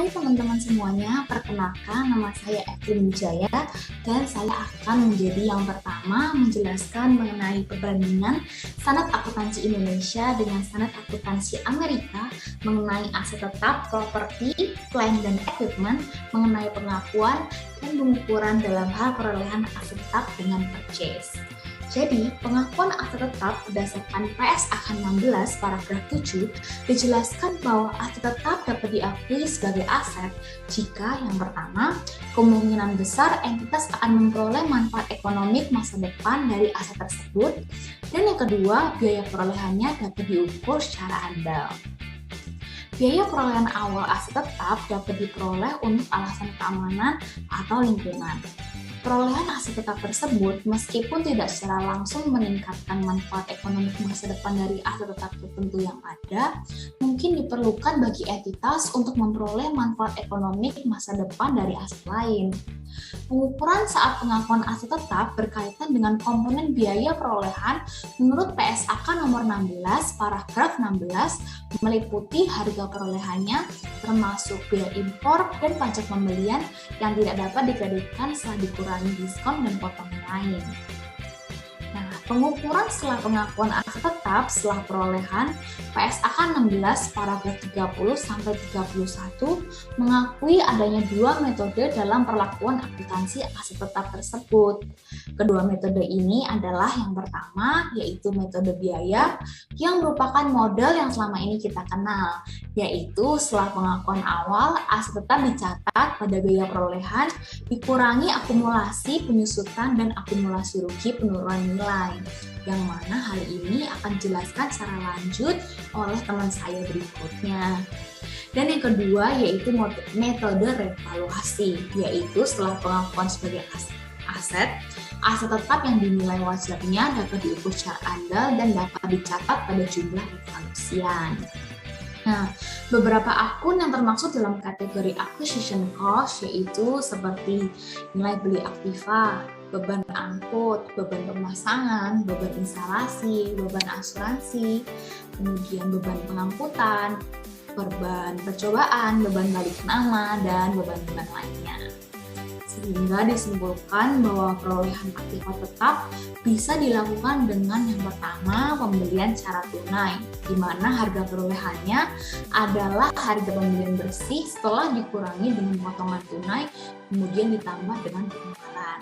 Hai teman-teman semuanya, perkenalkan nama saya Evelyn Wijaya dan saya akan menjadi yang pertama menjelaskan mengenai perbandingan standar akuntansi Indonesia dengan standar akuntansi Amerika mengenai aset tetap, properti, plant dan equipment, mengenai pengakuan dan pengukuran dalam hal perolehan aset tetap dengan purchase. Jadi, pengakuan aset tetap berdasarkan PSAK 16 paragraf 7 dijelaskan bahwa aset tetap dapat diakui sebagai aset jika yang pertama, kemungkinan besar entitas akan memperoleh manfaat ekonomi masa depan dari aset tersebut, dan yang kedua, biaya perolehannya dapat diukur secara andal. Biaya perolehan awal aset tetap dapat diperoleh untuk alasan keamanan atau lingkungan. Perolehan aset tetap tersebut meskipun tidak secara langsung meningkatkan manfaat ekonomi masa depan dari aset tetap tertentu yang ada, mungkin diperlukan bagi entitas untuk memperoleh manfaat ekonomi masa depan dari aset lain. Pengukuran saat pengakuan aset tetap berkaitan dengan komponen biaya perolehan menurut PSAK nomor 16 paragraf 16 meliputi harga perolehannya termasuk biaya impor dan pajak pembelian yang tidak dapat dikreditkan setelah dikurangi diskon dan potongan lain. Nah, pengukuran setelah pengakuan aset tetap setelah perolehan PSAK 16 paragraf 30 sampai 31 mengakui adanya dua metode dalam perlakuan akuntansi aset tetap tersebut. Kedua metode ini adalah yang pertama yaitu metode biaya yang merupakan model yang selama ini kita kenal, yaitu setelah pengakuan awal aset tetap dicatat pada biaya perolehan dikurangi akumulasi penyusutan dan akumulasi rugi penurunan nilai, yang mana hal ini akan dijelaskan secara lanjut oleh teman saya berikutnya. Dan yang kedua yaitu metode revaluasi, yaitu setelah pengakuan sebagai aset tetap yang dinilai wajarnya dapat diukur secara andal dan dapat dicatat pada jumlah revaluasian. Nah, beberapa akun yang termasuk dalam kategori acquisition cost yaitu seperti nilai beli aktiva, beban angkut, beban pemasangan, beban instalasi, beban asuransi, kemudian beban pengangkutan, beban percobaan, beban balik nama, dan beban-beban lainnya. Sehingga disimpulkan bahwa perolehan aktiva tetap bisa dilakukan dengan yang pertama pembelian secara tunai, di mana harga perolehannya adalah harga pembelian bersih setelah dikurangi dengan potongan tunai, kemudian ditambah dengan pengeluaran.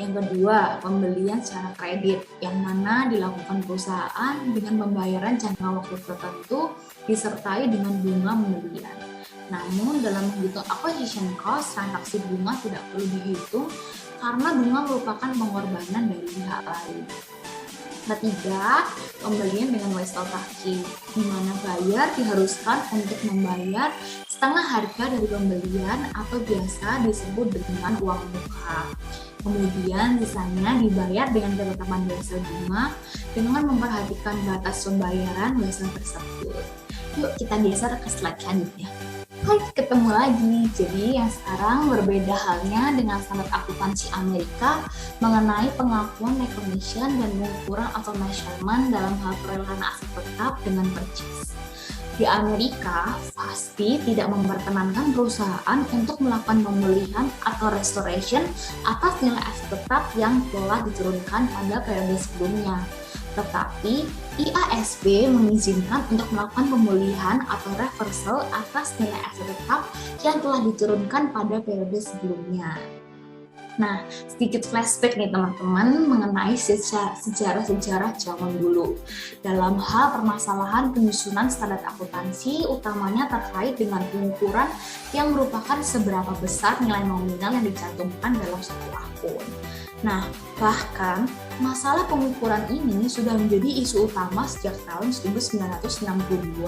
Yang kedua, pembelian secara kredit, yang mana dilakukan perusahaan dengan pembayaran jangka waktu tertentu disertai dengan bunga pembelian. Namun dalam menghitung acquisition cost, transaksi bunga tidak perlu dihitung karena bunga merupakan pengorbanan dari pihak lain. Ketiga, pembelian dengan wastafel, di mana buyer diharuskan untuk membayar setengah harga dari pembelian atau biasa disebut dengan uang muka. Kemudian sisanya dibayar dengan ketetapan biasa bunga dengan memperhatikan batas pembayaran biasa tersebut. Yuk kita geser ke slide selanjutnya. Hai, ketemu lagi. Jadi yang sekarang berbeda halnya dengan standar akuntansi Amerika mengenai pengakuan recognition dan pengukuran atau measurement dalam hal perolehan aset tetap dengan purchase. Di Amerika, pasti tidak memperkenankan perusahaan untuk melakukan pemulihan atau restoration atas nilai aset tetap yang telah diturunkan pada periode sebelumnya. Tetapi IASB mengizinkan untuk melakukan pemulihan atau reversal atas nilai aset tetap yang telah diturunkan pada periode sebelumnya. Nah, sedikit flashback nih teman-teman mengenai sejarah-sejarah zaman dulu. Dalam hal permasalahan penyusunan standar akuntansi, utamanya terkait dengan pengukuran yang merupakan seberapa besar nilai nominal yang dicantumkan dalam satu akun. Nah, bahkan masalah pengukuran ini sudah menjadi isu utama sejak tahun 1962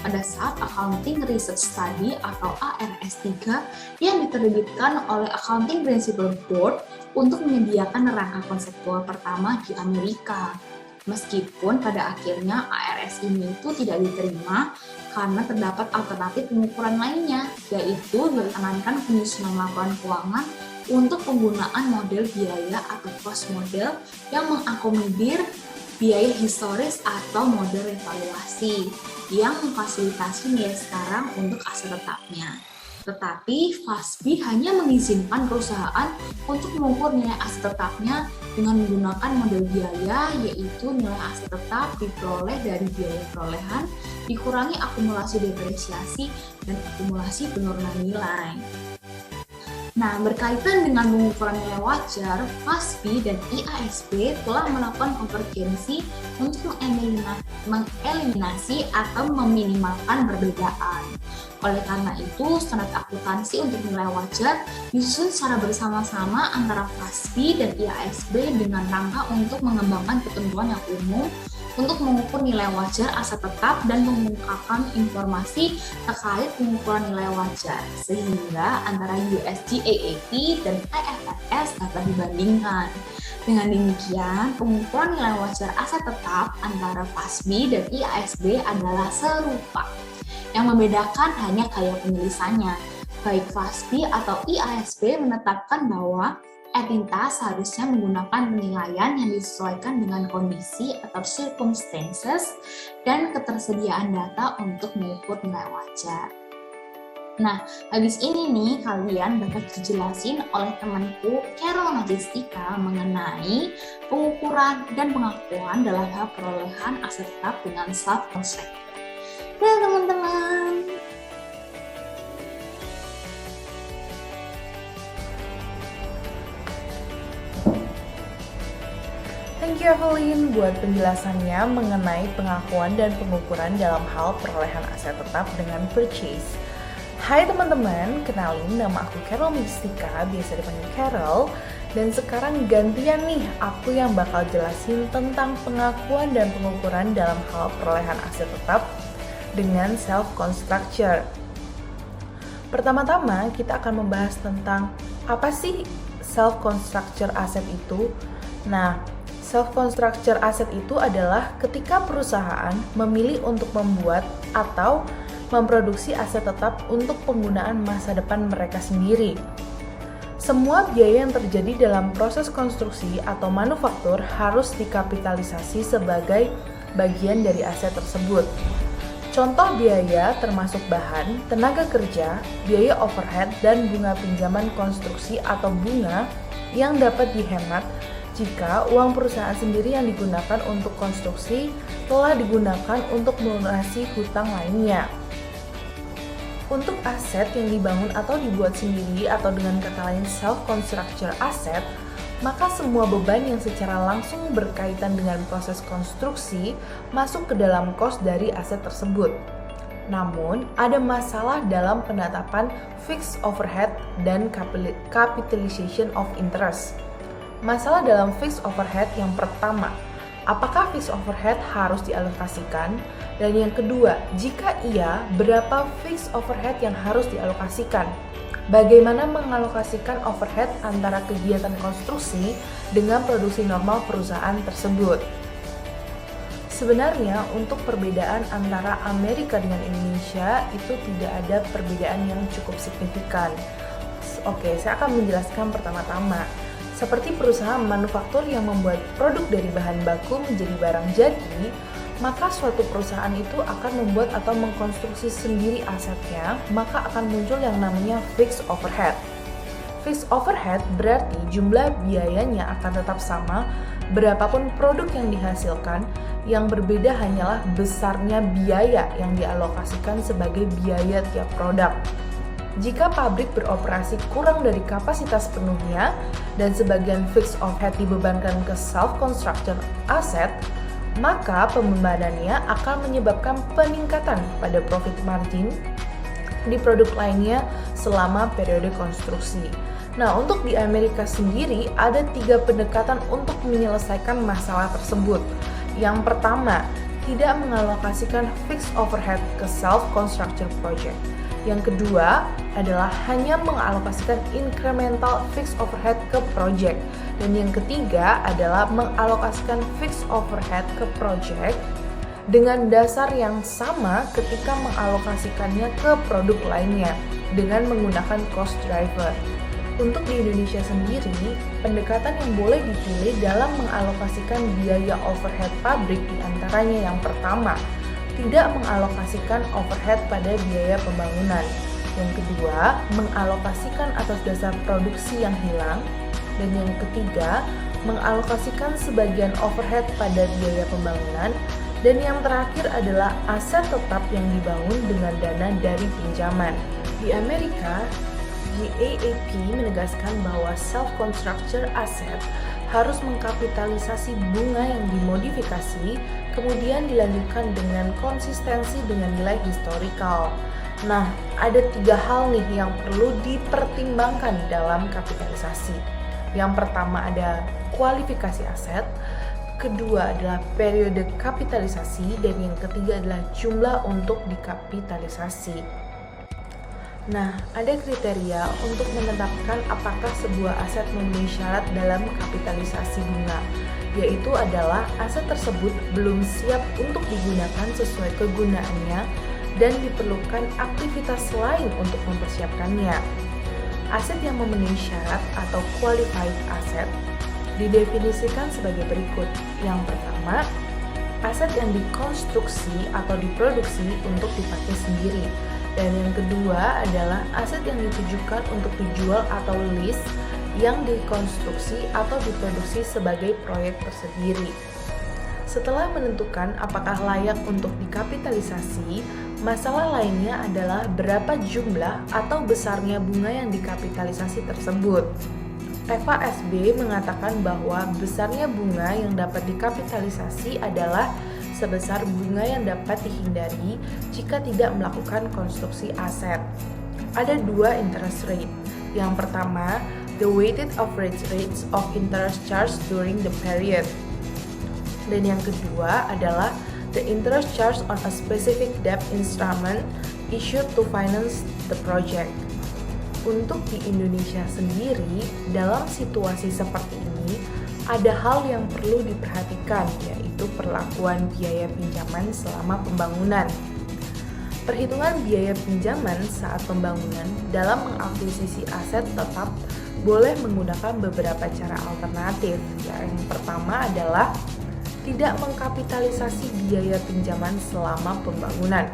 pada saat Accounting Research Study atau ARS 3 yang diterbitkan oleh Accounting Principles Board untuk menyediakan rangka konseptual pertama di Amerika. Meskipun pada akhirnya ARS ini itu tidak diterima karena terdapat alternatif pengukuran lainnya, yaitu ditekankan penyusunan laporan keuangan untuk penggunaan model biaya atau cost model yang mengakomodir biaya historis atau model revaluasi yang memfasilitasi nilai sekarang untuk aset tetapnya. Tetapi FASB hanya mengizinkan perusahaan untuk mengukur nilai aset tetapnya dengan menggunakan model biaya, yaitu nilai aset tetap diperoleh dari biaya perolehan dikurangi akumulasi depresiasi dan akumulasi penurunan nilai. Nah, berkaitan dengan pengukuran nilai wajar, FASB dan IASB telah melakukan konvergensi untuk mengeliminasi atau meminimalkan perbedaan. Oleh karena itu, standar akuntansi untuk nilai wajar disusun secara bersama-sama antara FASB dan IASB dengan rangka untuk mengembangkan ketentuan yang umum untuk mengukur nilai wajar aset tetap dan mengungkapkan informasi terkait pengukuran nilai wajar, sehingga antara USG AAT dan IFRS dapat dibandingkan. Dengan demikian, pengukuran nilai wajar aset tetap antara FASB dan IASB adalah serupa. Yang membedakan hanya gaya penulisannya. Baik FASB atau IASB menetapkan bahwa entitas seharusnya menggunakan penilaian yang disesuaikan dengan kondisi atau circumstances dan ketersediaan data untuk mengukur nilai wajar. Nah, habis ini nih kalian dapat dijelasin oleh temanku Carol Majestika mengenai pengukuran dan pengakuan dalam hal perolehan aset tetap dengan self-constructed. Nah, teman-teman. Thank you Evelyn buat penjelasannya mengenai pengakuan dan pengukuran dalam hal perolehan aset tetap dengan purchase. Hai teman-teman, kenalin nama aku Carol Majestika, biasa dipanggil Carol. Dan sekarang gantian nih, aku yang bakal jelasin tentang pengakuan dan pengukuran dalam hal perolehan aset tetap dengan self-constructure. Pertama-tama kita akan membahas tentang apa sih self-constructure aset itu. Nah, self-constructure asset itu adalah ketika perusahaan memilih untuk membuat atau memproduksi aset tetap untuk penggunaan masa depan mereka sendiri. Semua biaya yang terjadi dalam proses konstruksi atau manufaktur harus dikapitalisasi sebagai bagian dari aset tersebut. Contoh biaya termasuk bahan, tenaga kerja, biaya overhead, dan bunga pinjaman konstruksi atau bunga yang dapat dihemat jika uang perusahaan sendiri yang digunakan untuk konstruksi telah digunakan untuk melunasi hutang lainnya. Untuk aset yang dibangun atau dibuat sendiri atau dengan kata lain self-constructure asset, maka semua beban yang secara langsung berkaitan dengan proses konstruksi masuk ke dalam cost dari aset tersebut. Namun, ada masalah dalam penetapan fixed overhead dan capitalization of interest. Masalah dalam fixed overhead yang pertama, apakah fixed overhead harus dialokasikan? Dan yang kedua, jika iya, berapa fixed overhead yang harus dialokasikan? Bagaimana mengalokasikan overhead antara kegiatan konstruksi dengan produksi normal perusahaan tersebut? Sebenarnya untuk perbedaan antara Amerika dengan Indonesia itu tidak ada perbedaan yang cukup signifikan. Oke, saya akan menjelaskan pertama-tama. Seperti perusahaan manufaktur yang membuat produk dari bahan baku menjadi barang jadi, maka suatu perusahaan itu akan membuat atau mengkonstruksi sendiri asetnya, maka akan muncul yang namanya fixed overhead. Fixed overhead berarti jumlah biayanya akan tetap sama berapapun produk yang dihasilkan, yang berbeda hanyalah besarnya biaya yang dialokasikan sebagai biaya tiap produk. Jika pabrik beroperasi kurang dari kapasitas penuhnya dan sebagian fixed overhead dibebankan ke self-construction asset, maka pembebanannya akan menyebabkan peningkatan pada profit margin di produk lainnya selama periode konstruksi. Nah, untuk di Amerika sendiri ada 3 pendekatan untuk menyelesaikan masalah tersebut. Yang pertama, tidak mengalokasikan fixed overhead ke self-construction project. Yang kedua adalah hanya mengalokasikan incremental fixed overhead ke project. Dan yang ketiga adalah mengalokasikan fixed overhead ke project dengan dasar yang sama ketika mengalokasikannya ke produk lainnya dengan menggunakan cost driver. Untuk di Indonesia sendiri, pendekatan yang boleh dipilih dalam mengalokasikan biaya overhead pabrik diantaranya yang pertama, tidak mengalokasikan overhead pada biaya pembangunan. Yang kedua, mengalokasikan atas dasar produksi yang hilang. Dan yang ketiga, mengalokasikan sebagian overhead pada biaya pembangunan. Dan yang terakhir adalah aset tetap yang dibangun dengan dana dari pinjaman. Di Amerika, GAAP menegaskan bahwa self-construction asset harus mengkapitalisasi bunga yang dimodifikasi, kemudian dilanjutkan dengan konsistensi dengan nilai historikal. Nah, ada 3 hal nih yang perlu dipertimbangkan dalam kapitalisasi. Yang pertama ada kualifikasi aset, kedua adalah periode kapitalisasi, dan yang ketiga adalah jumlah untuk dikapitalisasi. Nah, ada kriteria untuk menetapkan apakah sebuah aset memenuhi syarat dalam kapitalisasi bunga, yaitu adalah aset tersebut belum siap untuk digunakan sesuai kegunaannya dan diperlukan aktivitas lain untuk mempersiapkannya. Aset yang memenuhi syarat atau qualified asset didefinisikan sebagai berikut. Yang pertama, aset yang dikonstruksi atau diproduksi untuk dipakai sendiri. Dan yang kedua adalah aset yang ditujukan untuk dijual atau lease yang dikonstruksi atau diproduksi sebagai proyek tersendiri. Setelah menentukan apakah layak untuk dikapitalisasi, masalah lainnya adalah berapa jumlah atau besarnya bunga yang dikapitalisasi tersebut. Eva SB mengatakan bahwa besarnya bunga yang dapat dikapitalisasi adalah sebesar bunga yang dapat dihindari jika tidak melakukan konstruksi aset. Ada 2 interest rate. Yang pertama, the weighted average rates of interest charged during the period. Dan yang kedua adalah the interest charged on a specific debt instrument issued to finance the project. Untuk di Indonesia sendiri, dalam situasi seperti ini, ada hal yang perlu diperhatikan, yaitu perlakuan biaya pinjaman selama pembangunan. Perhitungan biaya pinjaman saat pembangunan dalam mengakuisisi aset tetap boleh menggunakan beberapa cara alternatif. Yang pertama adalah tidak mengkapitalisasi biaya pinjaman selama pembangunan.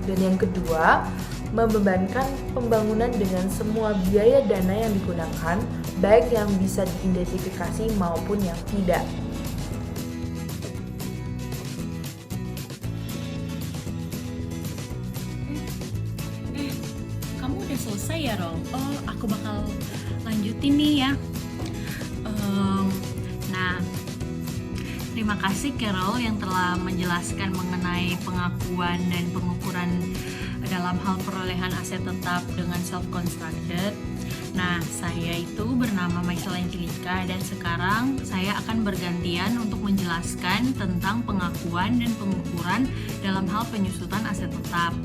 Dan yang kedua, membebankan pembangunan dengan semua biaya dana yang digunakan, baik yang bisa diidentifikasi maupun yang tidak. Kamu udah selesai ya, Rom? Oh, aku bakal lanjutin nih ya. Nah, terima kasih Carol yang telah menjelaskan mengenai pengakuan dan pengukuran dalam hal perolehan aset tetap dengan self-constructed. Nah, saya itu bernama Maisela Angelica dan sekarang saya akan bergantian untuk menjelaskan tentang pengakuan dan pengukuran dalam hal penyusutan aset tetap.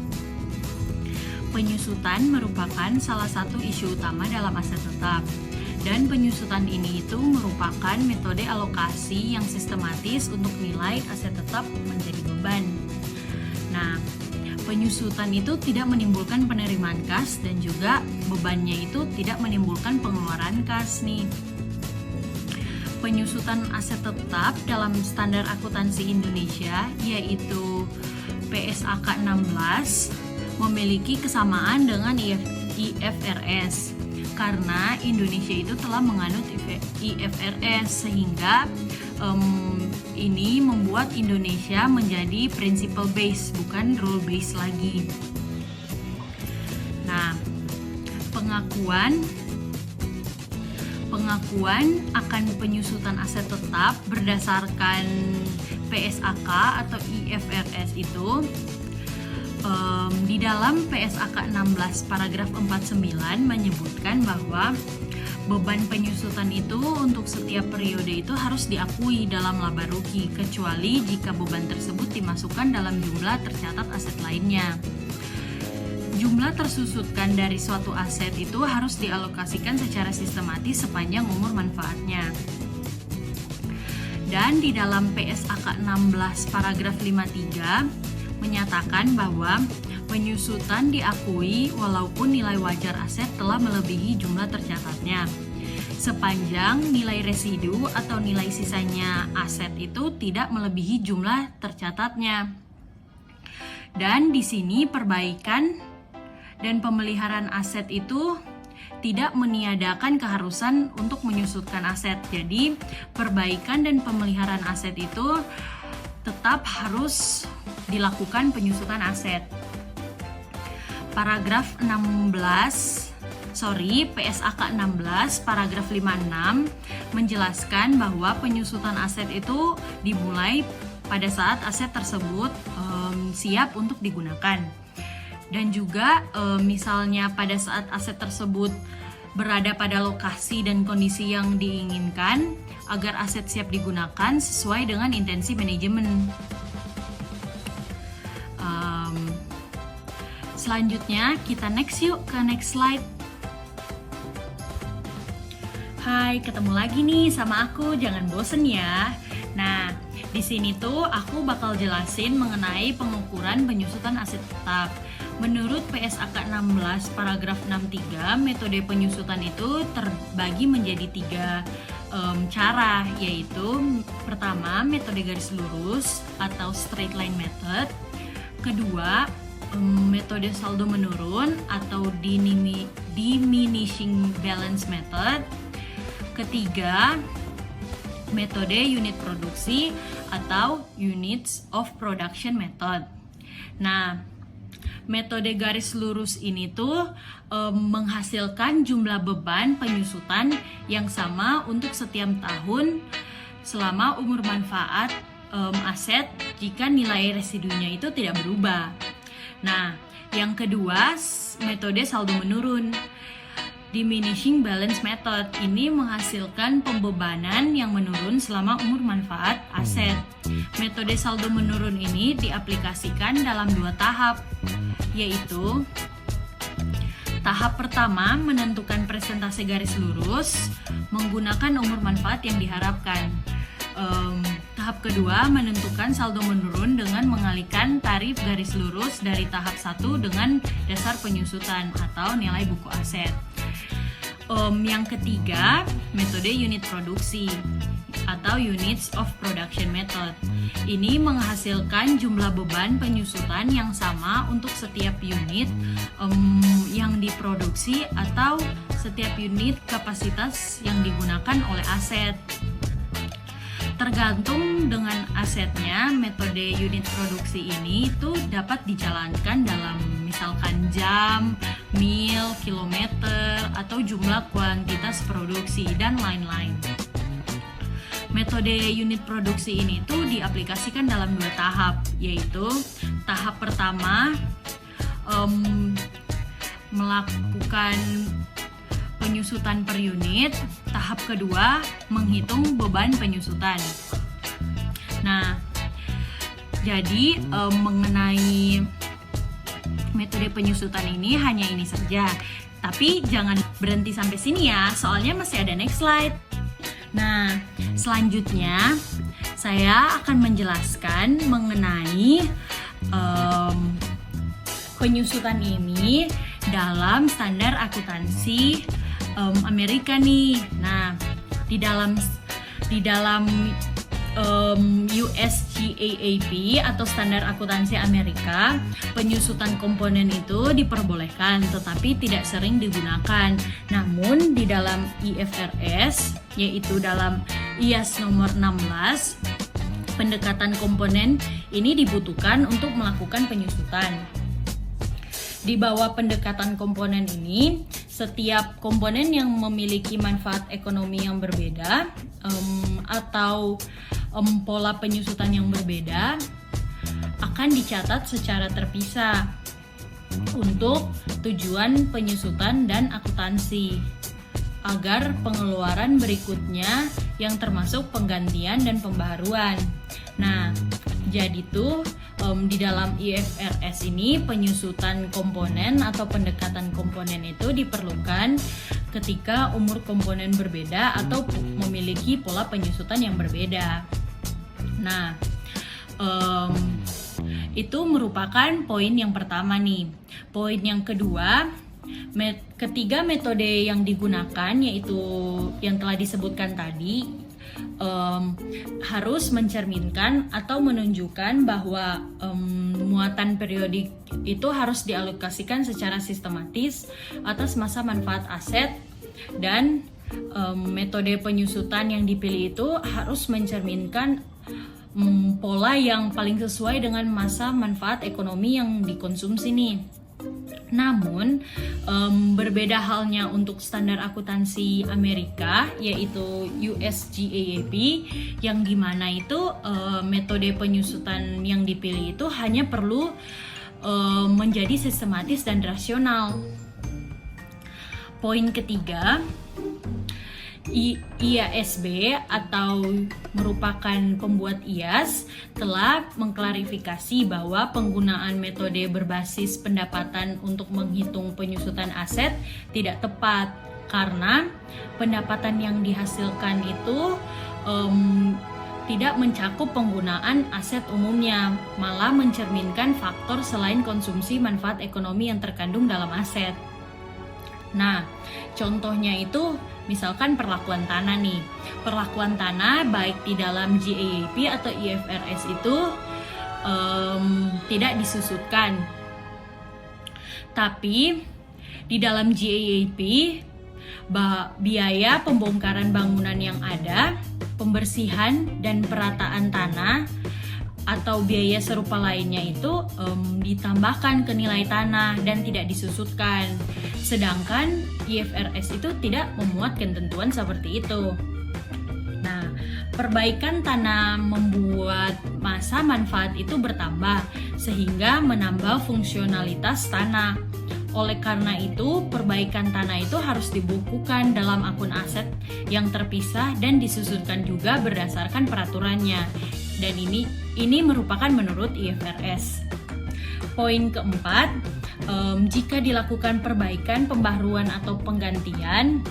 Penyusutan merupakan salah satu isu utama dalam aset tetap. Dan penyusutan ini itu merupakan metode alokasi yang sistematis untuk nilai aset tetap menjadi beban. Nah, penyusutan itu tidak menimbulkan penerimaan kas dan juga bebannya itu tidak menimbulkan pengeluaran kas nih. Penyusutan aset tetap dalam standar akuntansi Indonesia yaitu PSAK 16 memiliki kesamaan dengan IFRS karena Indonesia itu telah menganut IFRS sehingga ini membuat Indonesia menjadi principle base bukan rule base lagi. Nah, pengakuan akan penyusutan aset tetap berdasarkan PSAK atau IFRS itu di dalam PSAK 16 paragraf 49 menyebutkan bahwa beban penyusutan itu untuk setiap periode itu harus diakui dalam laba rugi kecuali jika beban tersebut dimasukkan dalam jumlah tercatat aset lainnya. Jumlah tersusutkan dari suatu aset itu harus dialokasikan secara sistematis sepanjang umur manfaatnya. Dan di dalam PSAK 16 paragraf 53 menyatakan bahwa penyusutan diakui walaupun nilai wajar aset telah melebihi jumlah tercatatnya sepanjang nilai residu atau nilai sisanya aset itu tidak melebihi jumlah tercatatnya. Dan di sini perbaikan dan pemeliharaan aset itu tidak meniadakan keharusan untuk menyusutkan aset. Jadi, perbaikan dan pemeliharaan aset itu tetap harus dilakukan penyusutan aset. Paragraf PSAK 16 paragraf 56 menjelaskan bahwa penyusutan aset itu dimulai pada saat aset tersebut siap untuk digunakan. Dan juga misalnya pada saat aset tersebut berada pada lokasi dan kondisi yang diinginkan agar aset siap digunakan sesuai dengan intensi manajemen. Selanjutnya kita next slide. Hai, ketemu lagi nih sama aku, jangan bosen ya. Nah, di sini tuh aku bakal jelasin mengenai pengukuran penyusutan aset tetap. Menurut PSAK 16 paragraf 63, metode penyusutan itu terbagi menjadi 3 cara, yaitu pertama metode garis lurus atau straight line method, kedua metode saldo menurun atau diminishing balance method, ketiga metode unit produksi atau units of production method. Nah, metode garis lurus ini tuh menghasilkan jumlah beban penyusutan yang sama untuk setiap tahun selama umur manfaat aset jika nilai residunya itu tidak berubah. Nah, yang kedua metode saldo menurun, diminishing balance method, ini menghasilkan pembebanan yang menurun selama umur manfaat aset. Metode saldo menurun ini diaplikasikan dalam 2 tahap, yaitu tahap pertama menentukan presentase garis lurus menggunakan umur manfaat yang diharapkan. Tahap kedua menentukan saldo menurun dengan mengalihkan tarif garis lurus dari tahap 1 dengan dasar penyusutan atau nilai buku aset. Yang ketiga, metode unit produksi atau units of production method. Ini menghasilkan jumlah beban penyusutan yang sama untuk setiap unit yang diproduksi atau setiap unit kapasitas yang digunakan oleh aset. Tergantung dengan asetnya, metode unit produksi ini tuh dapat dijalankan dalam misalkan jam, mil, kilometer, atau jumlah kuantitas produksi, dan lain-lain. Metode unit produksi ini tuh diaplikasikan dalam 2 tahap, yaitu tahap pertama melakukan penyusutan per unit, tahap kedua menghitung beban penyusutan. Nah, jadi mengenai metode penyusutan ini hanya ini saja. Tapi jangan berhenti sampai sini ya, soalnya masih ada next slide. Nah, selanjutnya saya akan menjelaskan mengenai penyusutan ini dalam standar akuntansi Amerika nih. Nah, di dalam USGAAP atau standar akuntansi Amerika, penyusutan komponen itu diperbolehkan tetapi tidak sering digunakan. Namun di dalam IFRS, yaitu dalam IAS nomor 16, pendekatan komponen ini dibutuhkan untuk melakukan penyusutan. Di bawah pendekatan komponen ini, setiap komponen yang memiliki manfaat ekonomi yang berbeda atau pola penyusutan yang berbeda akan dicatat secara terpisah untuk tujuan penyusutan dan akuntansi agar pengeluaran berikutnya yang termasuk penggantian dan pembaharuan. Nah, jadi tuh di dalam IFRS ini penyusutan komponen atau pendekatan komponen itu diperlukan ketika umur komponen berbeda atau memiliki pola penyusutan yang berbeda. Nah, itu merupakan poin yang pertama nih. Poin yang kedua, ketiga metode yang digunakan yaitu yang telah disebutkan tadi, harus mencerminkan atau menunjukkan bahwa muatan periodik itu harus dialokasikan secara sistematis atas masa manfaat aset, dan metode penyusutan yang dipilih itu harus mencerminkan pola yang paling sesuai dengan masa manfaat ekonomi yang dikonsumsi nih. Namun, berbeda halnya untuk standar akuntansi Amerika, yaitu US GAAP, yang dimana itu metode penyusutan yang dipilih itu hanya perlu menjadi sistematis dan rasional. Poin ketiga, IASB atau merupakan pembuat IAS telah mengklarifikasi bahwa penggunaan metode berbasis pendapatan untuk menghitung penyusutan aset tidak tepat karena pendapatan yang dihasilkan itu tidak mencakup penggunaan aset umumnya, malah mencerminkan faktor selain konsumsi manfaat ekonomi yang terkandung dalam aset. Nah, contohnya itu misalkan perlakuan tanah nih. Perlakuan tanah baik di dalam GAAP atau IFRS itu tidak disusutkan. Tapi di dalam GAAP biaya pembongkaran bangunan yang ada, pembersihan dan perataan tanah atau biaya serupa lainnya itu ditambahkan ke nilai tanah dan tidak disusutkan. Sedangkan IFRS itu tidak memuat ketentuan seperti itu. Nah, perbaikan tanah membuat masa manfaat itu bertambah sehingga menambah fungsionalitas tanah. Oleh karena itu, perbaikan tanah itu harus dibukukan dalam akun aset yang terpisah dan disusutkan juga berdasarkan peraturannya. Dan ini merupakan menurut IFRS. Poin keempat, jika dilakukan perbaikan, pembaharuan atau penggantian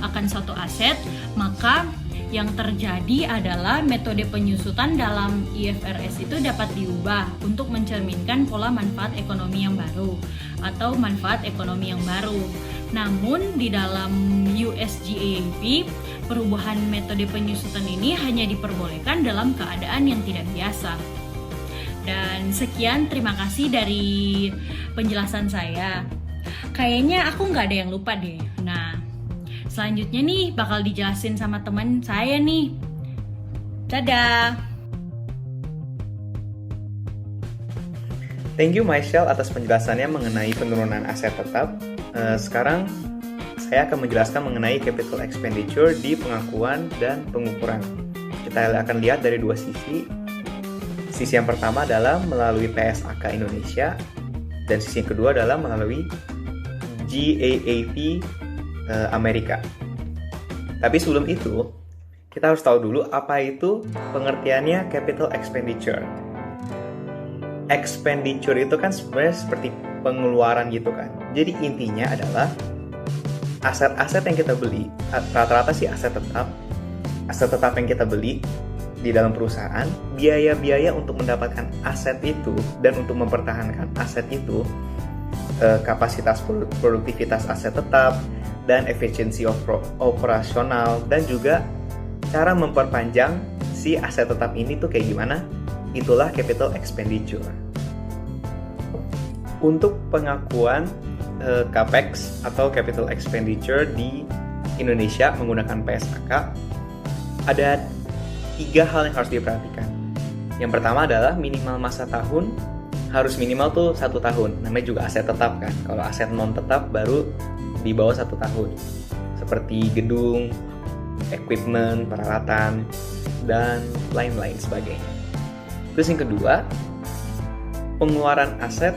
akan suatu aset, maka yang terjadi adalah metode penyusutan dalam IFRS itu dapat diubah untuk mencerminkan pola manfaat ekonomi yang baru atau manfaat ekonomi yang baru. Namun di dalam US GAAP, perubahan metode penyusutan ini hanya diperbolehkan dalam keadaan yang tidak biasa. Dan sekian, terima kasih dari penjelasan saya. Kayaknya aku nggak ada yang lupa deh. Nah, selanjutnya nih bakal dijelasin sama teman saya nih. Dadah! Thank you Michelle atas penjelasannya mengenai penurunan aset tetap. Sekarang saya akan menjelaskan mengenai capital expenditure di pengakuan dan pengukuran. Kita akan lihat dari dua sisi. Sisi yang pertama adalah melalui PSAK Indonesia, dan sisi yang kedua adalah melalui GAAP Amerika. Tapi sebelum itu, kita harus tahu dulu apa itu pengertiannya capital expenditure. Expenditure itu kan sebenarnya seperti pengeluaran gitu kan. Jadi intinya adalah aset-aset yang kita beli, rata-rata sih aset tetap yang kita beli di dalam perusahaan, biaya-biaya untuk mendapatkan aset itu dan untuk mempertahankan aset itu, kapasitas produktivitas aset tetap, dan efisiensi operasional, dan juga cara memperpanjang si aset tetap ini tuh kayak gimana, itulah capital expenditure. Untuk pengakuan CAPEX atau capital expenditure di Indonesia menggunakan PSAK, ada 3 hal yang harus diperhatikan. Yang pertama adalah minimal masa tahun harus minimal tuh 1 tahun. Namanya juga aset tetap kan. Kalau aset non tetap baru di bawah 1 tahun. Seperti gedung, equipment, peralatan, dan lain-lain sebagainya. Terus yang kedua, pengeluaran aset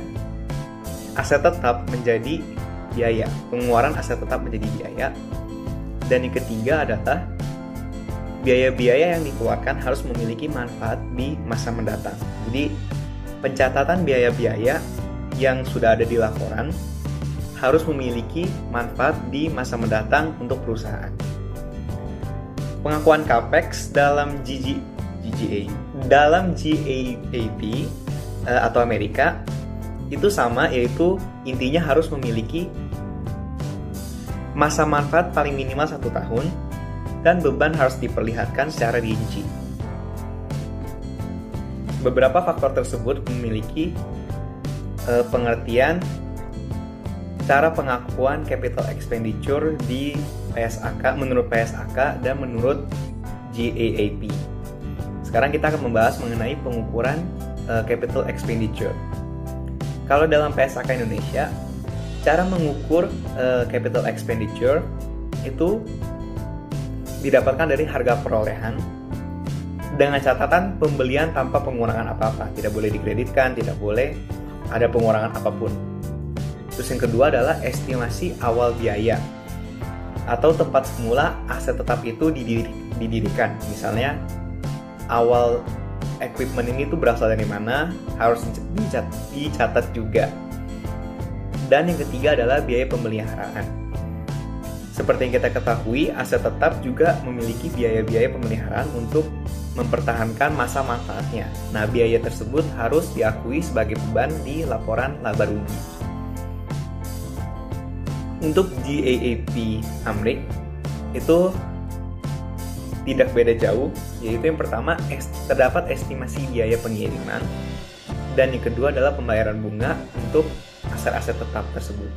tetap menjadi biaya. Pengeluaran aset tetap menjadi biaya. Dan yang ketiga adalah biaya-biaya yang dikeluarkan harus memiliki manfaat di masa mendatang. Jadi pencatatan biaya-biaya yang sudah ada di laporan harus memiliki manfaat di masa mendatang untuk perusahaan. Pengakuan CAPEX dalam dalam GAAP atau Amerika itu sama, yaitu intinya harus memiliki masa manfaat paling minimal 1 tahun dan beban harus diperlihatkan secara rinci. Beberapa faktor tersebut memiliki pengertian cara pengakuan capital expenditure di PSAK menurut PSAK dan menurut GAAP. Sekarang kita akan membahas mengenai pengukuran capital expenditure. Kalau dalam PSAK Indonesia, cara mengukur capital expenditure itu didapatkan dari harga perolehan dengan catatan pembelian tanpa pengurangan apa-apa, tidak boleh dikreditkan, tidak boleh ada pengurangan apapun. Terus yang kedua adalah estimasi awal biaya atau tempat semula aset tetap itu didirikan. Misalnya awal equipment ini tuh berasal dari mana, harus dicatat juga. Dan yang ketiga adalah biaya pemeliharaan. Seperti yang kita ketahui, aset tetap juga memiliki biaya-biaya pemeliharaan untuk mempertahankan masa manfaatnya. Nah, biaya tersebut harus diakui sebagai beban di laporan laba rugi. Untuk GAAP Amrik itu tidak beda jauh, yaitu yang pertama terdapat estimasi biaya pengiriman, dan yang kedua adalah pembayaran bunga untuk aset-aset tetap tersebut.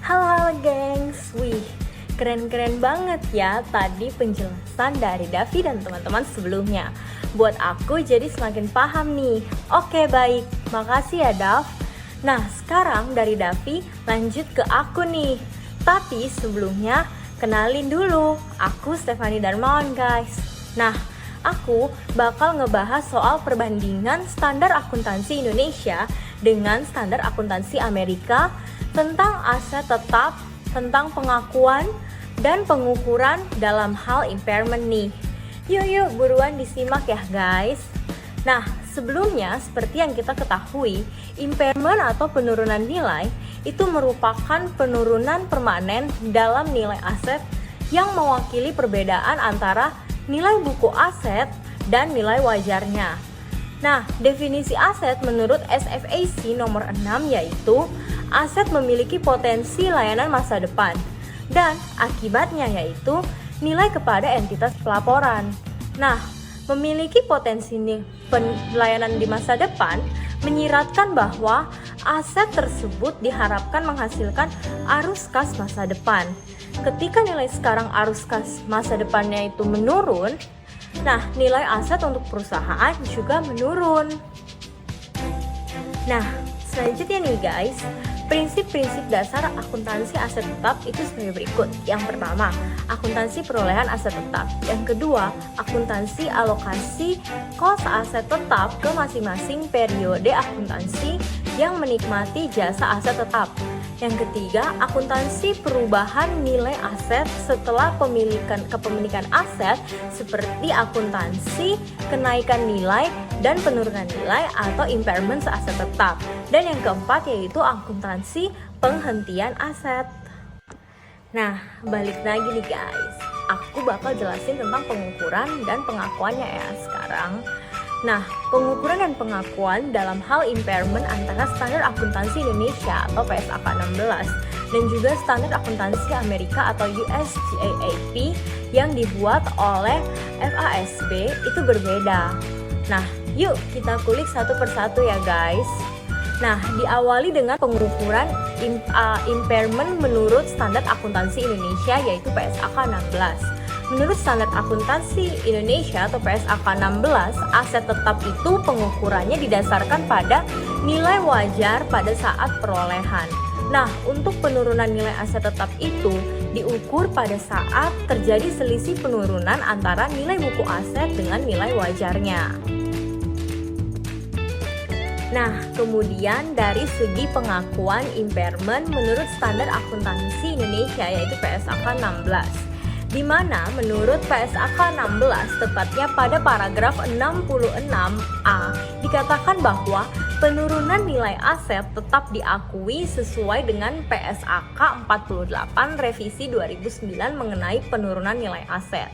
Halo gengs, wih keren-keren banget ya tadi penjelasan dari Davi dan teman-teman sebelumnya. Buat aku jadi semakin paham nih. Oke baik, makasih ya Dav. Nah sekarang dari Davi lanjut ke aku nih. Tapi sebelumnya kenalin dulu, aku Stefani Darmawan guys. Nah aku bakal ngebahas soal perbandingan standar akuntansi Indonesia dengan standar akuntansi Amerika, tentang aset tetap, tentang pengakuan dan pengukuran dalam hal impairment nih. Yuk buruan disimak ya guys. Nah sebelumnya seperti yang kita ketahui, impairment atau penurunan nilai itu merupakan penurunan permanen dalam nilai aset yang mewakili perbedaan antara nilai buku aset dan nilai wajarnya. Nah, definisi aset menurut SFAC nomor 6 yaitu aset memiliki potensi layanan masa depan, dan akibatnya yaitu nilai kepada entitas pelaporan. Nah, memiliki potensi layanan di masa depan menyiratkan bahwa aset tersebut diharapkan menghasilkan arus kas masa depan. Ketika nilai sekarang arus kas masa depannya itu menurun, nah nilai aset untuk perusahaan juga menurun. Nah, selanjutnya nih guys, prinsip-prinsip dasar akuntansi aset tetap itu sebagai berikut. Yang pertama, akuntansi perolehan aset tetap. Yang kedua, akuntansi alokasi kos aset tetap ke masing-masing periode akuntansi yang menikmati jasa aset tetap. Yang ketiga, akuntansi perubahan nilai aset setelah kepemilikan aset seperti akuntansi kenaikan nilai dan penurunan nilai atau impairment aset tetap. Dan yang keempat yaitu akuntansi penghentian aset. Nah, balik lagi nih guys. Aku bakal jelasin tentang pengukuran dan pengakuannya ya sekarang. Nah, pengukuran dan pengakuan dalam hal impairment antara standar akuntansi Indonesia atau PSAK 16 dan juga standar akuntansi Amerika atau US GAAP yang dibuat oleh FASB itu berbeda. Nah, yuk kita kulik satu persatu ya guys. Nah, diawali dengan pengukuran impairment menurut standar akuntansi Indonesia yaitu PSAK 16. Menurut standar akuntansi Indonesia atau PSAK 16, aset tetap itu pengukurannya didasarkan pada nilai wajar pada saat perolehan. Nah, untuk penurunan nilai aset tetap itu diukur pada saat terjadi selisih penurunan antara nilai buku aset dengan nilai wajarnya. Nah, kemudian dari segi pengakuan impairment menurut standar akuntansi Indonesia yaitu PSAK 16. Di mana menurut PSAK 16 tepatnya pada paragraf 66A dikatakan bahwa penurunan nilai aset tetap diakui sesuai dengan PSAK 48 revisi 2009 mengenai penurunan nilai aset.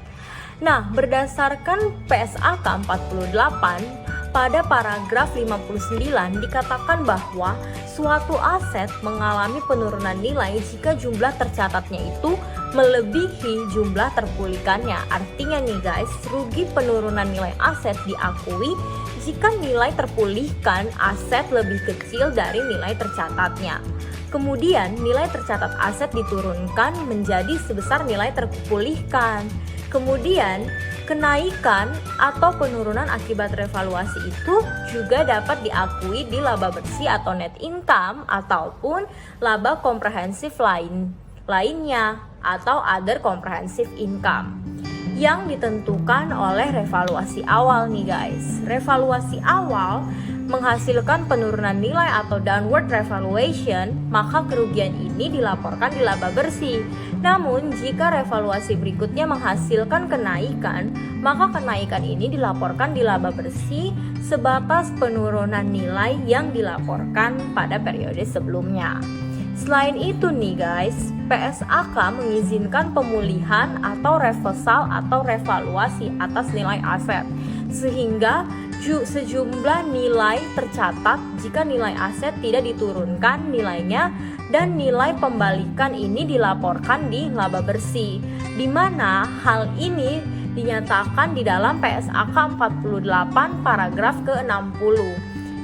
Nah, berdasarkan PSAK 48, pada paragraf 59 dikatakan bahwa suatu aset mengalami penurunan nilai jika jumlah tercatatnya itu melebihi jumlah terpulihkannya. Artinya nih guys, rugi penurunan nilai aset diakui jika nilai terpulihkan aset lebih kecil dari nilai tercatatnya. Kemudian nilai tercatat aset diturunkan menjadi sebesar nilai terpulihkan. Kemudian kenaikan atau penurunan akibat revaluasi itu juga dapat diakui di laba bersih atau net income ataupun laba komprehensif lainnya atau other comprehensive income yang ditentukan oleh revaluasi awal nih guys. Revaluasi awal menghasilkan penurunan nilai atau downward revaluation, maka kerugian ini dilaporkan di laba bersih. Namun, jika revaluasi berikutnya menghasilkan kenaikan, maka kenaikan ini dilaporkan di laba bersih sebatas penurunan nilai yang dilaporkan pada periode sebelumnya. Selain itu nih guys, PSAK mengizinkan pemulihan atau reversal atau revaluasi atas nilai aset, sehingga sejumlah nilai tercatat jika nilai aset tidak diturunkan nilainya dan nilai pembalikan ini dilaporkan di laba bersih, di mana hal ini dinyatakan di dalam PSAK 48 paragraf ke-60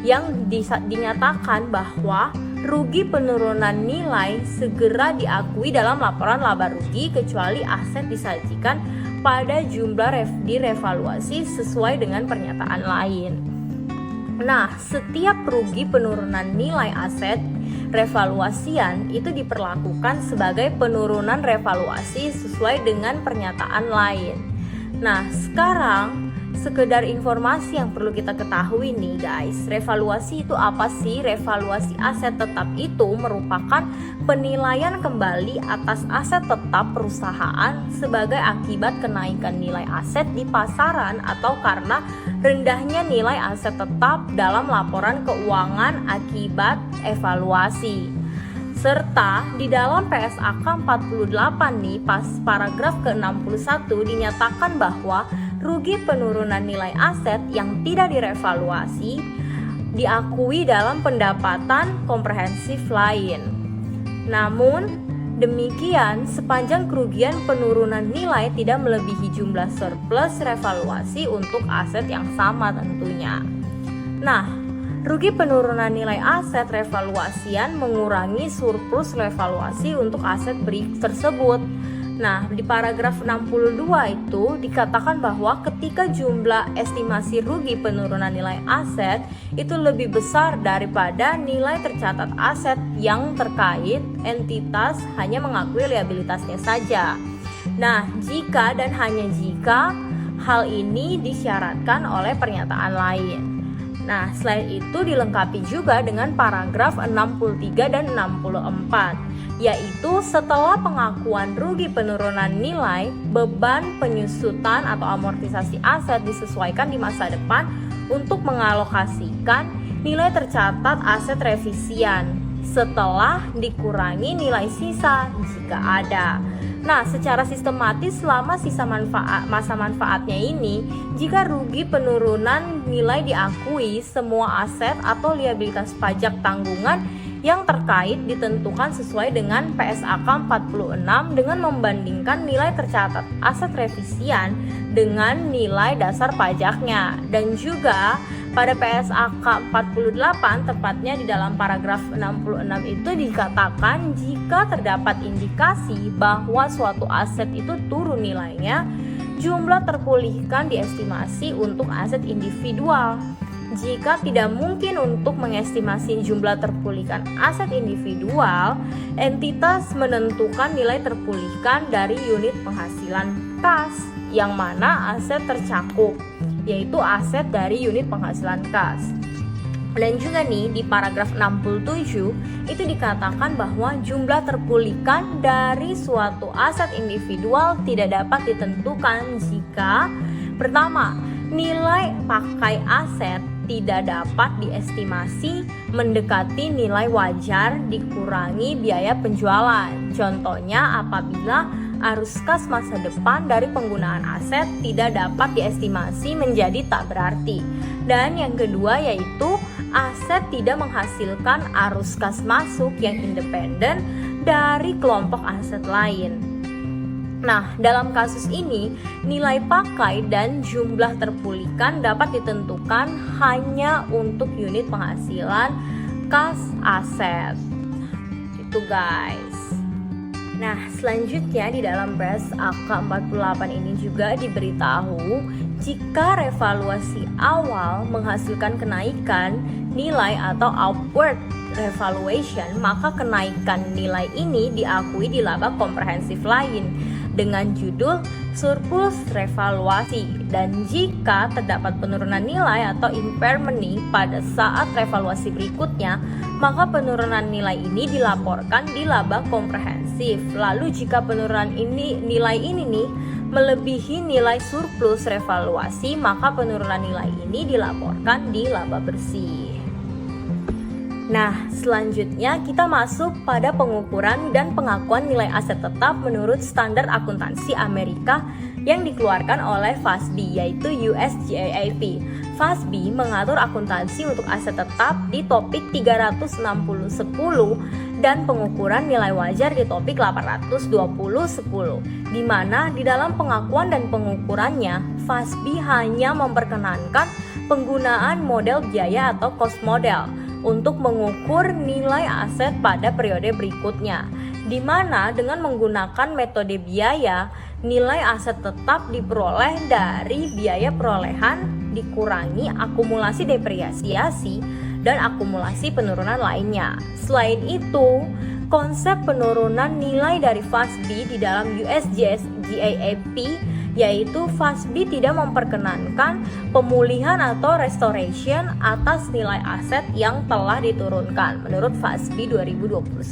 yang dinyatakan bahwa rugi penurunan nilai segera diakui dalam laporan laba rugi kecuali aset disajikan pada jumlah direvaluasi sesuai dengan pernyataan lain. Nah, setiap rugi penurunan nilai aset revaluasian itu diperlakukan sebagai penurunan revaluasi sesuai dengan pernyataan lain. Nah, sekarang sekedar informasi yang perlu kita ketahui nih guys, revaluasi itu apa sih? Revaluasi aset tetap itu merupakan penilaian kembali atas aset tetap perusahaan sebagai akibat kenaikan nilai aset di pasaran atau karena rendahnya nilai aset tetap dalam laporan keuangan akibat evaluasi. Serta di dalam PSAK 48 nih pas paragraf ke-61 dinyatakan bahwa rugi penurunan nilai aset yang tidak direvaluasi diakui dalam pendapatan komprehensif lain. Namun demikian, sepanjang kerugian penurunan nilai tidak melebihi jumlah surplus revaluasi untuk aset yang sama tentunya. Nah, rugi penurunan nilai aset revaluasian mengurangi surplus revaluasi untuk aset tersebut. Nah, di paragraf 62 itu dikatakan bahwa ketika jumlah estimasi rugi penurunan nilai aset itu lebih besar daripada nilai tercatat aset yang terkait, entitas hanya mengakui liabilitasnya saja. Nah, jika dan hanya jika hal ini disyaratkan oleh pernyataan lain. Nah, selain itu dilengkapi juga dengan paragraf 63 dan 64, yaitu setelah pengakuan rugi penurunan nilai, beban penyusutan atau amortisasi aset disesuaikan di masa depan untuk mengalokasikan nilai tercatat aset revisian setelah dikurangi nilai sisa jika ada. Nah, secara sistematis selama sisa masa manfaatnya ini, jika rugi penurunan nilai diakui, semua aset atau liabilitas pajak tanggungan yang terkait ditentukan sesuai dengan PSAK 46 dengan membandingkan nilai tercatat aset revisian dengan nilai dasar pajaknya. Dan juga pada PSAK 48 tepatnya di dalam paragraf 66 itu dikatakan jika terdapat indikasi bahwa suatu aset itu turun nilainya, jumlah terpulihkan diestimasi untuk aset individual. Jika tidak mungkin untuk mengestimasi jumlah terpulihkan aset individual, entitas menentukan nilai terpulihkan dari unit penghasilan kas yang mana aset tercakup, yaitu aset dari unit penghasilan kas. Dan juga nih di paragraf 67 itu dikatakan bahwa jumlah terpulihkan dari suatu aset individual tidak dapat ditentukan jika pertama, nilai pakai aset tidak dapat diestimasi mendekati nilai wajar dikurangi biaya penjualan. Contohnya apabila arus kas masa depan dari penggunaan aset tidak dapat diestimasi menjadi tak berarti. Dan yang kedua yaitu aset tidak menghasilkan arus kas masuk yang independen dari kelompok aset lain. Nah, dalam kasus ini, nilai pakai dan jumlah terpulihkan dapat ditentukan hanya untuk unit penghasilan kas aset. Itu guys. Nah, selanjutnya di dalam PSAK 48 ini juga diberitahu jika revaluasi awal menghasilkan kenaikan nilai atau upward revaluation, maka kenaikan nilai ini diakui di laba komprehensif lain dengan judul surplus revaluasi. Dan jika terdapat penurunan nilai atau impairment pada saat revaluasi berikutnya, maka penurunan nilai ini dilaporkan di laba komprehensif. Lalu jika penurunan nilai ini melebihi nilai surplus revaluasi, maka penurunan nilai ini dilaporkan di laba bersih. Nah, selanjutnya kita masuk pada pengukuran dan pengakuan nilai aset tetap menurut standar akuntansi Amerika yang dikeluarkan oleh FASB, yaitu US GAAP. FASB mengatur akuntansi untuk aset tetap di topik 360.10 dan pengukuran nilai wajar di topik 820.10, di mana di dalam pengakuan dan pengukurannya FASB hanya memperkenankan penggunaan model biaya atau cost model untuk mengukur nilai aset pada periode berikutnya, di mana dengan menggunakan metode biaya, nilai aset tetap diperoleh dari biaya perolehan dikurangi akumulasi depresiasi dan akumulasi penurunan lainnya. Selain itu, konsep penurunan nilai dari FASB di dalam US GAAP yaitu FASB tidak memperkenankan pemulihan atau restoration atas nilai aset yang telah diturunkan menurut FASB 2021.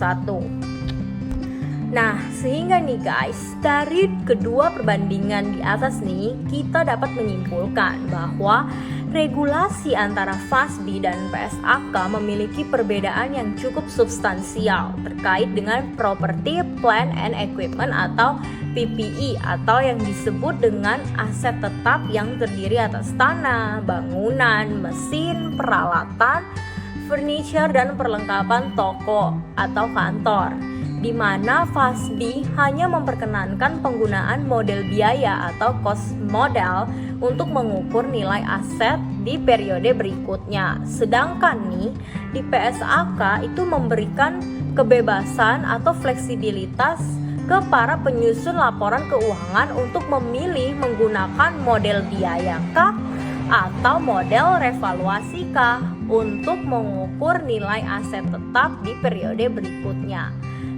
Nah, sehingga nih guys, dari kedua perbandingan di atas nih, kita dapat menyimpulkan bahwa regulasi antara FASB dan PSAK memiliki perbedaan yang cukup substansial terkait dengan Property, Plant and Equipment atau PPE atau yang disebut dengan aset tetap yang terdiri atas tanah, bangunan, mesin, peralatan, furniture, dan perlengkapan toko atau kantor, di mana FASB hanya memperkenankan penggunaan model biaya atau cost model untuk mengukur nilai aset di periode berikutnya. Sedangkan nih di PSAK itu memberikan kebebasan atau fleksibilitas ke para penyusun laporan keuangan untuk memilih menggunakan model biaya kah atau model revaluasi kah untuk mengukur nilai aset tetap di periode berikutnya.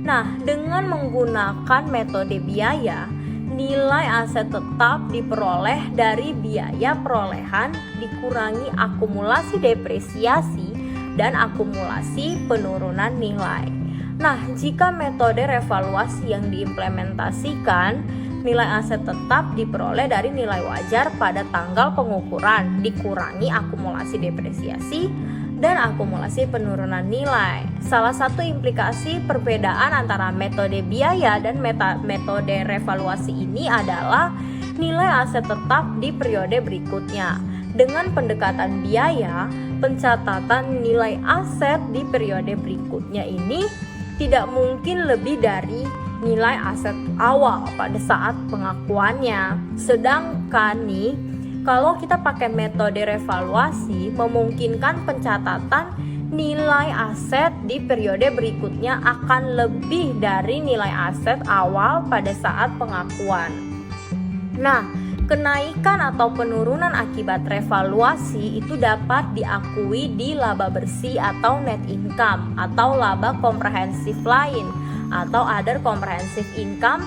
Nah, dengan menggunakan metode biaya, nilai aset tetap diperoleh dari biaya perolehan dikurangi akumulasi depresiasi dan akumulasi penurunan nilai. Nah, jika metode revaluasi yang diimplementasikan, nilai aset tetap diperoleh dari nilai wajar pada tanggal pengukuran dikurangi akumulasi depresiasi dan akumulasi penurunan nilai. Salah satu implikasi perbedaan antara metode biaya dan metode revaluasi ini adalah nilai aset tetap di periode berikutnya. Dengan pendekatan biaya, pencatatan nilai aset di periode berikutnya ini tidak mungkin lebih dari nilai aset awal pada saat pengakuannya. Sedangkan nih, kalau kita pakai metode revaluasi, memungkinkan pencatatan nilai aset di periode berikutnya akan lebih dari nilai aset awal pada saat pengakuan. Nah, kenaikan atau penurunan akibat revaluasi itu dapat diakui di laba bersih atau net income atau laba komprehensif lain atau other comprehensive income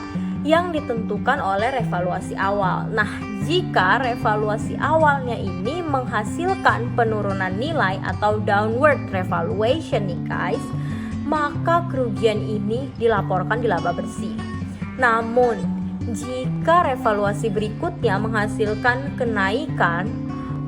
yang ditentukan oleh revaluasi awal. Nah, jika revaluasi awalnya ini menghasilkan penurunan nilai atau downward revaluation nih guys, maka kerugian ini dilaporkan di laba bersih. Namun, jika revaluasi berikutnya menghasilkan kenaikan,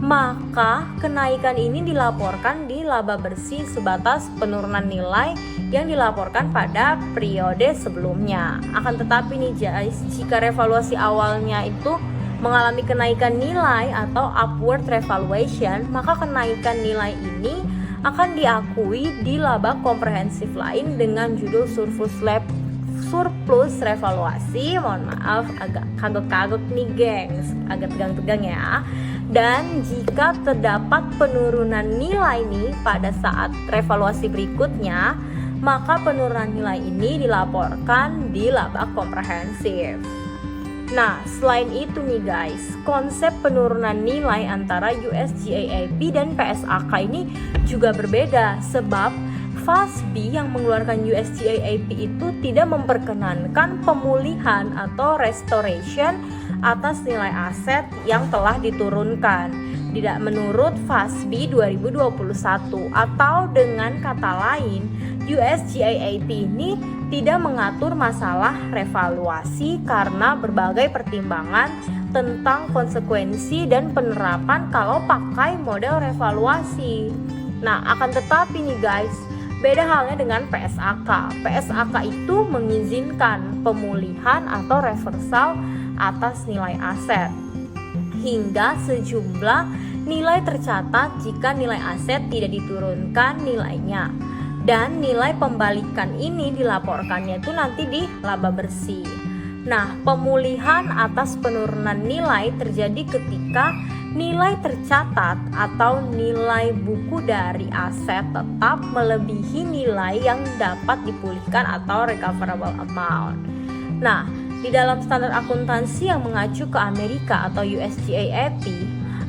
maka kenaikan ini dilaporkan di laba bersih sebatas penurunan nilai yang dilaporkan pada periode sebelumnya. Akan tetapi nih guys, jika revaluasi awalnya itu mengalami kenaikan nilai atau upward revaluation, maka kenaikan nilai ini akan diakui di laba komprehensif lain dengan judul surplus revaluasi. Mohon maaf, agak kagok-kagok nih gengs, agak tegang-tegang ya. Dan jika terdapat penurunan nilai nih pada saat revaluasi berikutnya, maka penurunan nilai ini dilaporkan di laba komprehensif. Nah, selain itu nih guys, konsep penurunan nilai antara US GAAP dan PSAK ini juga berbeda, sebab FASB yang mengeluarkan US GAAP itu tidak memperkenankan pemulihan atau restoration atas nilai aset yang telah diturunkan. Tidak menurut FASB 2021, atau dengan kata lain, US GAAP ini tidak mengatur masalah revaluasi karena berbagai pertimbangan tentang konsekuensi dan penerapan kalau pakai model revaluasi. Nah, akan tetapi nih guys, beda halnya dengan PSAK. PSAK itu mengizinkan pemulihan atau reversal atas nilai aset hingga sejumlah nilai tercatat jika nilai aset tidak diturunkan nilainya, dan nilai pembalikan ini dilaporkannya itu nanti di laba bersih. Nah, pemulihan atas penurunan nilai terjadi ketika nilai tercatat atau nilai buku dari aset tetap melebihi nilai yang dapat dipulihkan atau recoverable amount. Nah, di dalam standar akuntansi yang mengacu ke Amerika atau US GAAP,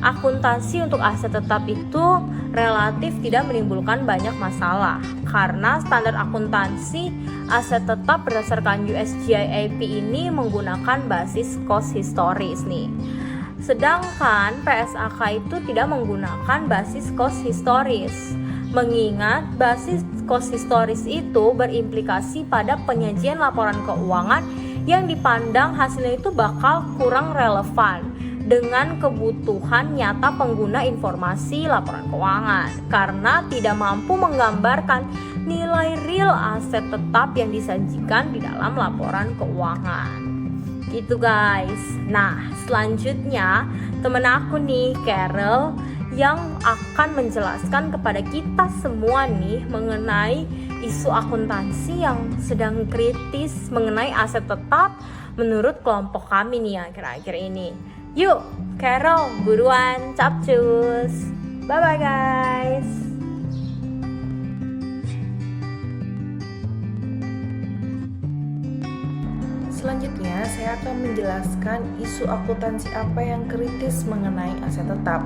akuntansi untuk aset tetap itu relatif tidak menimbulkan banyak masalah karena standar akuntansi aset tetap berdasarkan US GAAP ini menggunakan basis cost historis nih. Sedangkan PSAK itu tidak menggunakan basis cost historis. Mengingat basis cost historis itu berimplikasi pada penyajian laporan keuangan yang dipandang hasilnya itu bakal kurang relevan dengan kebutuhan nyata pengguna informasi laporan keuangan karena tidak mampu menggambarkan nilai real aset tetap yang disajikan di dalam laporan keuangan. Gitu guys. Nah, selanjutnya temen aku nih, Carol, yang akan menjelaskan kepada kita semua nih mengenai isu akuntansi yang sedang kritis mengenai aset tetap menurut kelompok kami nih akhir-akhir ini. Yuk, Carol, buruan, capcus. Bye-bye guys. Selanjutnya, saya akan menjelaskan isu akuntansi apa yang kritis mengenai aset tetap.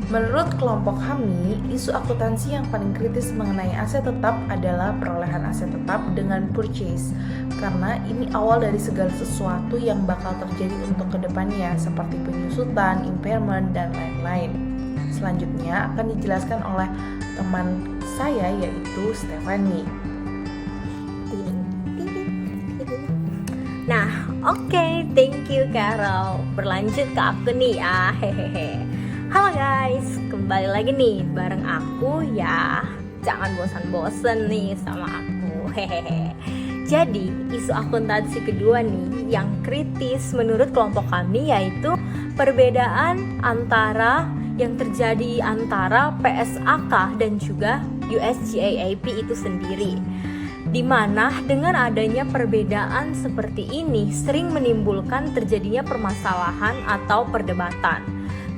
Menurut kelompok kami, isu akuntansi yang paling kritis mengenai aset tetap adalah perolehan aset tetap dengan purchase, karena ini awal dari segala sesuatu yang bakal terjadi untuk kedepannya, seperti penyusutan, impairment, dan lain-lain. Selanjutnya akan dijelaskan oleh teman saya, yaitu Stephanie. Nah, oke, thank you Carol. Berlanjut ke aku nih ya, hehehe. Halo guys, kembali lagi nih bareng aku ya. Jangan bosan-bosan nih sama aku, hehehe. Jadi, isu akuntansi kedua nih yang kritis menurut kelompok kami yaitu perbedaan yang terjadi antara PSAK dan juga US GAAP itu sendiri. Di mana dengan adanya perbedaan seperti ini sering menimbulkan terjadinya permasalahan atau perdebatan.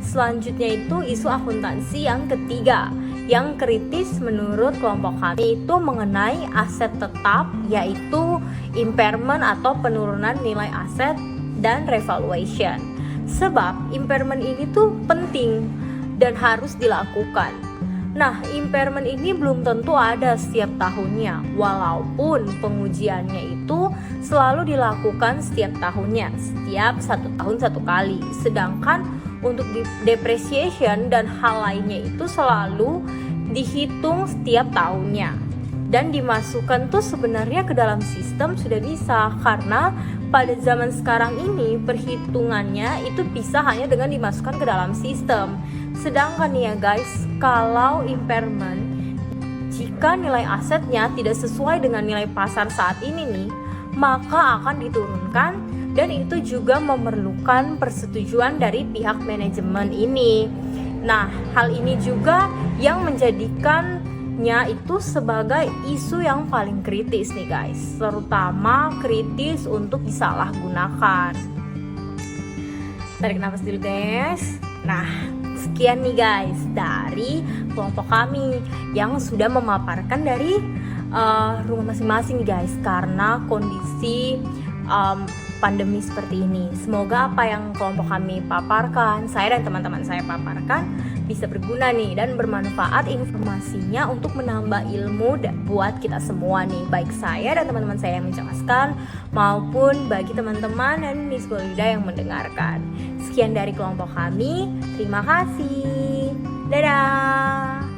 Selanjutnya itu isu akuntansi yang ketiga yang kritis menurut kelompok kami itu mengenai aset tetap, yaitu impairment atau penurunan nilai aset dan revaluation. Sebab impairment ini tuh penting dan harus dilakukan. Nah, impairment ini belum tentu ada setiap tahunnya, walaupun pengujiannya itu selalu dilakukan setiap tahunnya, setiap 1 tahun 1 kali. Sedangkan untuk depreciation dan hal lainnya itu selalu dihitung setiap tahunnya. Dan dimasukkan tuh sebenarnya ke dalam sistem sudah bisa, karena pada zaman sekarang ini perhitungannya itu bisa hanya dengan dimasukkan ke dalam sistem. Sedangkan nih ya guys, kalau impairment, jika nilai asetnya tidak sesuai dengan nilai pasar saat ini nih, maka akan diturunkan, dan itu juga memerlukan persetujuan dari pihak manajemen ini. Nah, hal ini juga yang menjadikannya itu sebagai isu yang paling kritis nih guys, terutama kritis untuk disalahgunakan. Tarik nafas dulu guys. Nah, sekian nih guys dari kelompok kami yang sudah memaparkan dari rumah masing-masing guys, karena kondisi pandemi seperti ini. Semoga apa yang kelompok kami paparkan, saya dan teman-teman saya paparkan, bisa berguna nih dan bermanfaat informasinya untuk menambah ilmu buat kita semua nih, baik saya dan teman-teman saya yang menjelaskan maupun bagi teman-teman dan Miss Golida yang mendengarkan. Sekian dari kelompok kami, terima kasih, dadah.